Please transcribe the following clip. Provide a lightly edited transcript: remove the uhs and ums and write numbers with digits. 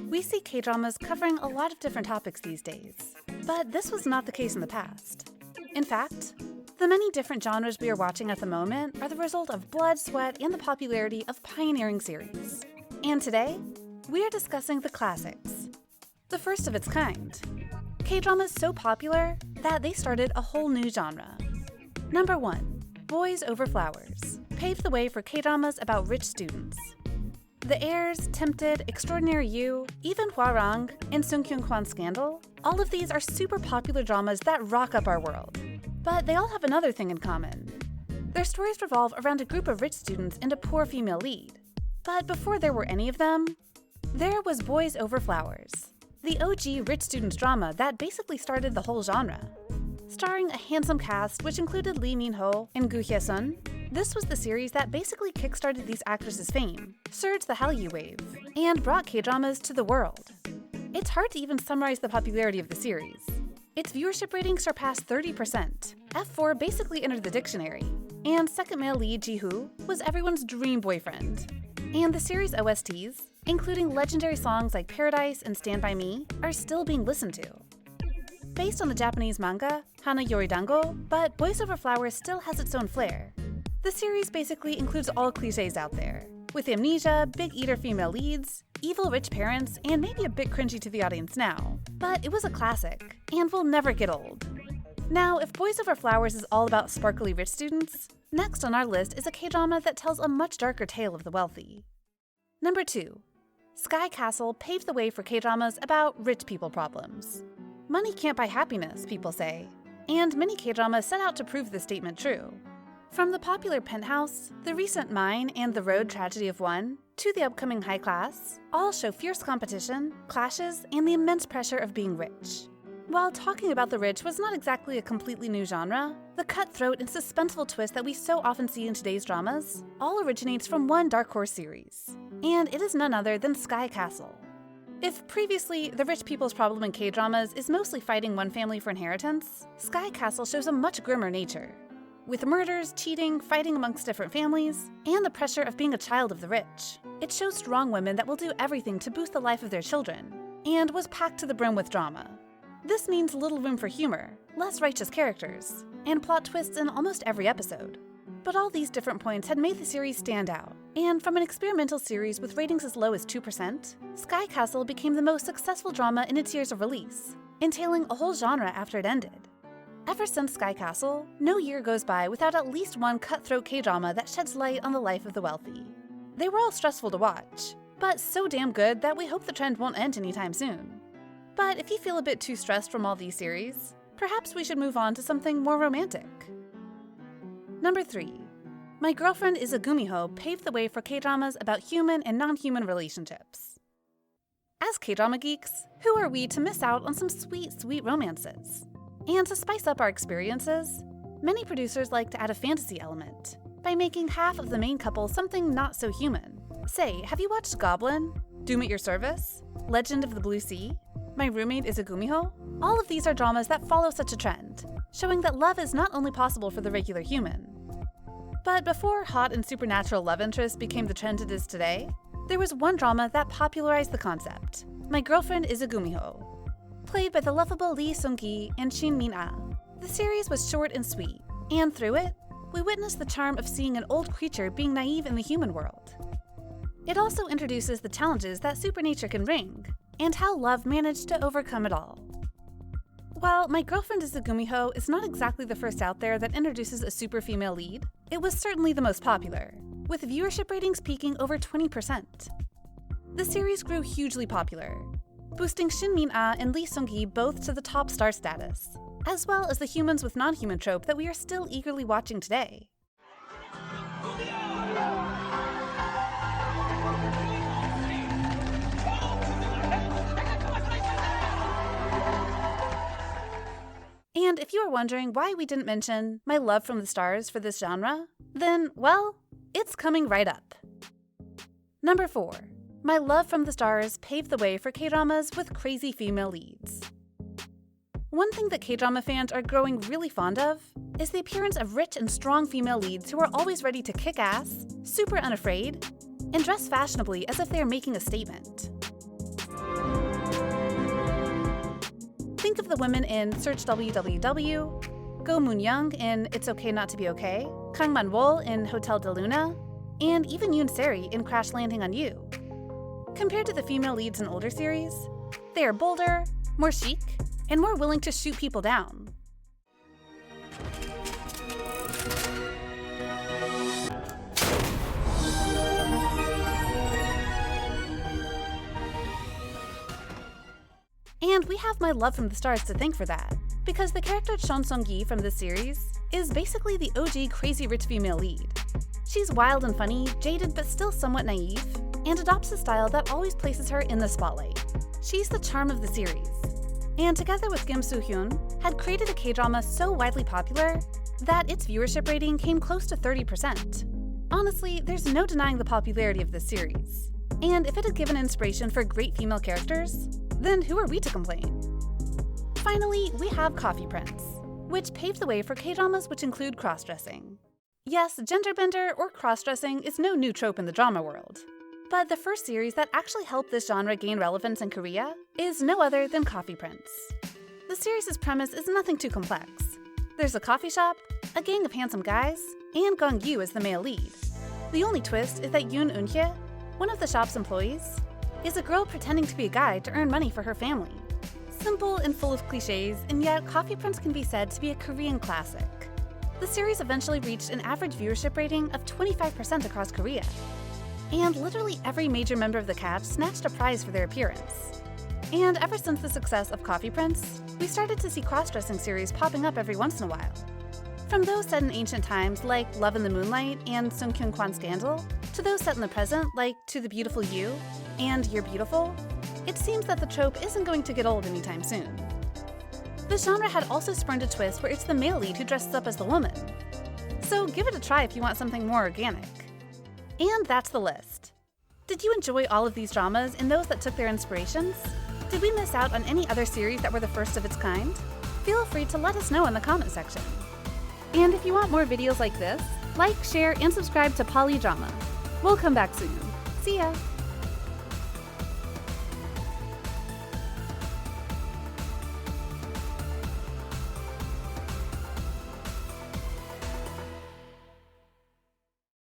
We see K-dramas covering a lot of different topics these days, but this was not the case in the past. In fact, the many different genres we are watching at the moment are the result of blood, sweat, and the popularity of pioneering series. And today, we are discussing the classics, the first of its kind. K-drama is so popular that they started a whole new genre. Number 1. Boys Over Flowers paved the way for K-dramas about rich students. The Heirs, Tempted, Extraordinary You, even Hwarang, and Sung Kyung Kwan's Scandal, all of these are super popular dramas that rock up our world. But they all have another thing in common. Their stories revolve around a group of rich students and a poor female lead. But before there were any of them, there was Boys Over Flowers, the OG rich students drama that basically started the whole genre. Starring a handsome cast which included Lee Min-ho and Gu Hye-sun, this was the series that basically kickstarted these actresses' fame, surged the Hallyu wave, and brought K-dramas to the world. It's hard to even summarize the popularity of the series. Its viewership rating surpassed 30%. F4 basically entered the dictionary, and second male lead Ji-hoo was everyone's dream boyfriend. And the series OSTs, including legendary songs like Paradise and Stand By Me, are still being listened to. Based on the Japanese manga Hana Yoridango, but Boys Over Flowers still has its own flair. The series basically includes all cliches out there, with amnesia, big eater female leads, evil rich parents, and maybe a bit cringy to the audience now. But it was a classic, and will never get old. Now, if Boys Over Flowers is all about sparkly rich students, next on our list is a K-drama that tells a much darker tale of the wealthy. Number 2. Sky Castle paved the way for K-dramas about rich people problems. Money can't buy happiness, people say, and many K-dramas set out to prove this statement true. From the popular Penthouse, the recent Mine and The Road Tragedy of One, to the upcoming High Class, all show fierce competition, clashes, and the immense pressure of being rich. While talking about the rich was not exactly a completely new genre, the cutthroat and suspenseful twist that we so often see in today's dramas all originates from one dark horse series, and it is none other than Sky Castle. If previously, the rich people's problem in K-dramas is mostly fighting one family for inheritance, Sky Castle shows a much grimmer nature. With murders, cheating, fighting amongst different families, and the pressure of being a child of the rich, it shows strong women that will do everything to boost the life of their children, and was packed to the brim with drama. This means little room for humor, less righteous characters, and plot twists in almost every episode. But all these different points had made the series stand out, and from an experimental series with ratings as low as 2%, Sky Castle became the most successful drama in its years of release, entailing a whole genre after it ended. Ever since Sky Castle, no year goes by without at least one cutthroat K-drama that sheds light on the life of the wealthy. They were all stressful to watch, but so damn good that we hope the trend won't end anytime soon. But if you feel a bit too stressed from all these series, perhaps we should move on to something more romantic. Number 3. My Girlfriend is a Gumiho paved the way for K-dramas about human and non-human relationships. As K-drama geeks, who are we to miss out on some sweet, sweet romances? And to spice up our experiences, many producers like to add a fantasy element by making half of the main couple something not so human. Say, have you watched Goblin, Doom at Your Service, Legend of the Blue Sea, My Roommate is a Gumiho? All of these are dramas that follow such a trend, showing that love is not only possible for the regular human. But before hot and supernatural love interest became the trend it is today, there was one drama that popularized the concept, My Girlfriend is a Gumiho, played by the lovable Lee Seung-gi and Shin Min-ah. The series was short and sweet, and through it, we witnessed the charm of seeing an old creature being naive in the human world. It also introduces the challenges that supernature can bring, and how love managed to overcome it all. While My Girlfriend is a Gumiho is not exactly the first out there that introduces a super female lead, it was certainly the most popular, with viewership ratings peaking over 20%. The series grew hugely popular, boosting Shin Min-ah and Lee Seung-gi both to the top star status, as well as the humans with non-human trope that we are still eagerly watching today. And if you are wondering why we didn't mention My Love from the Stars for this genre, then, well, it's coming right up. Number 4. My Love from the Stars paved the way for K-dramas with crazy female leads. One thing that K-drama fans are growing really fond of is the appearance of rich and strong female leads who are always ready to kick ass, super unafraid, and dress fashionably as if they are making a statement. Think of the women in Search WWW, Go Moon-young in It's Okay Not to Be Okay, Kang Man-wol in Hotel de Luna, and even Yoon Seri in Crash Landing on You. Compared to the female leads in older series, they are bolder, more chic, and more willing to shoot people down. And we have my love from the stars to thank for that, because the character Chon Sung-gi from this series is basically the OG crazy rich female lead. She's wild and funny, jaded but still somewhat naive, and adopts a style that always places her in the spotlight. She's the charm of the series, and together with Kim Soo-hyun, had created a K-drama so widely popular that its viewership rating came close to 30%. Honestly, there's no denying the popularity of this series. And if it had given inspiration for great female characters, then who are we to complain? Finally, we have Coffee Prince, which paved the way for K-dramas which include cross-dressing. Yes, gender bender or cross-dressing is no new trope in the drama world, but the first series that actually helped this genre gain relevance in Korea is no other than Coffee Prince. The series' premise is nothing too complex. There's a coffee shop, a gang of handsome guys, and Gong-yu is the male lead. The only twist is that Yoon Eun-hye, one of the shop's employees, is a girl pretending to be a guy to earn money for her family. Simple and full of cliches, and yet Coffee Prince can be said to be a Korean classic. The series eventually reached an average viewership rating of 25% across Korea. And literally every major member of the cast snatched a prize for their appearance. And ever since the success of Coffee Prince, we started to see cross-dressing series popping up every once in a while. From those set in ancient times like Love in the Moonlight and Sung Kyung Kwan Scandal, to those set in the present like To the Beautiful You and You're Beautiful, it seems that the trope isn't going to get old anytime soon. The genre had also spurned a twist where it's the male lead who dresses up as the woman. So give it a try if you want something more organic. And that's the list. Did you enjoy all of these dramas and those that took their inspirations? Did we miss out on any other series that were the first of its kind? Feel free to let us know in the comment section. And if you want more videos like this, like, share, and subscribe to bbalidrama. We'll come back soon. See ya!